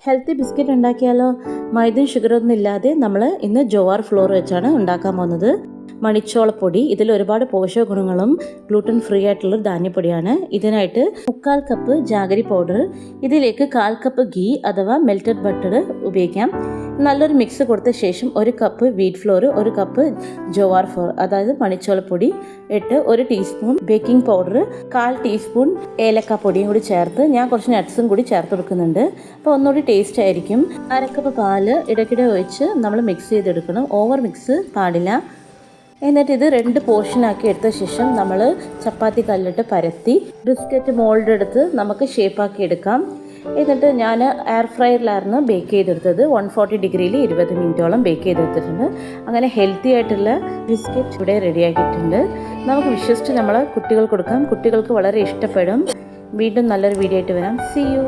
Healthy biscuit ഉണ്ടാക്കിയാലോ? മൈദയും ഷുഗറൊന്നും ഇല്ലാതെ നമ്മൾ ഇന്ന് ജോവാർ ഫ്ലോർ വെച്ചാണ് ഉണ്ടാക്കാൻ പോകുന്നത്. മണിച്ചോളപ്പൊടി, ഇതിൽ ഒരുപാട് പോഷക ഗുണങ്ങളും ഗ്ലൂട്ടൻ ഫ്രീ ആയിട്ടുള്ള ധാന്യപ്പൊടിയാണ്. ഇതിനായിട്ട് 1/4 കപ്പ് ജാഗരി പൗഡർ, ഇതിലേക്ക് 1/4 കപ്പ് ഗീ അഥവാ മെൽറ്റഡ് ബട്ടർ ഉപയോഗിക്കാം. നല്ലൊരു മിക്സ് കൊടുത്ത ശേഷം 1 cup wheat flour, 1 cup jowar flour അതായത് മണിച്ചോളപ്പൊടി ഇട്ട് 1 ടീസ്പൂൺ ബേക്കിംഗ് പൗഡർ, 1/4 ടീസ്പൂൺ ഏലക്കാപ്പൊടിയും കൂടി ചേർത്ത് ഞാൻ കുറച്ച് നട്ട്സും കൂടി ചേർത്ത് കൊടുക്കുന്നുണ്ട്. അപ്പോൾ ഒന്നുകൂടി ടേസ്റ്റ് ആയിരിക്കും. 1/2 കപ്പ് പാല് ഇടയ്ക്കിടെ ഒഴിച്ച് നമ്മൾ മിക്സ് ചെയ്തെടുക്കണം. ഓവർ മിക്സ് പാടില്ല. എന്നിട്ട് ഇത് 2 പോർഷനാക്കി എടുത്ത ശേഷം നമ്മൾ ചപ്പാത്തി കല്ലിട്ട് പരത്തി ബിസ്ക്കറ്റ് മോൾഡ് എടുത്ത് നമുക്ക് ഷേപ്പാക്കി എടുക്കാം. എന്നിട്ട് ഞാൻ എയർ ഫ്രയറിലായിരുന്നു ബേക്ക് ചെയ്തെടുത്തത്. 140 ഡിഗ്രിയിൽ 20 മിനിറ്റോളം ബേക്ക് ചെയ്തെടുത്തിട്ടുണ്ട്. അങ്ങനെ ഹെൽത്തി ആയിട്ടുള്ള ബിസ്ക്കറ്റ് ഇവിടെ റെഡിയാക്കിയിട്ടുണ്ട്. നമുക്ക് വിശ്വസിച്ച് നമ്മൾ കുട്ടികൾക്ക് കൊടുക്കാം. കുട്ടികൾക്ക് വളരെ ഇഷ്ടപ്പെടും. വീണ്ടും നല്ലൊരു വീഡിയോ ആയിട്ട് വരാം. See you.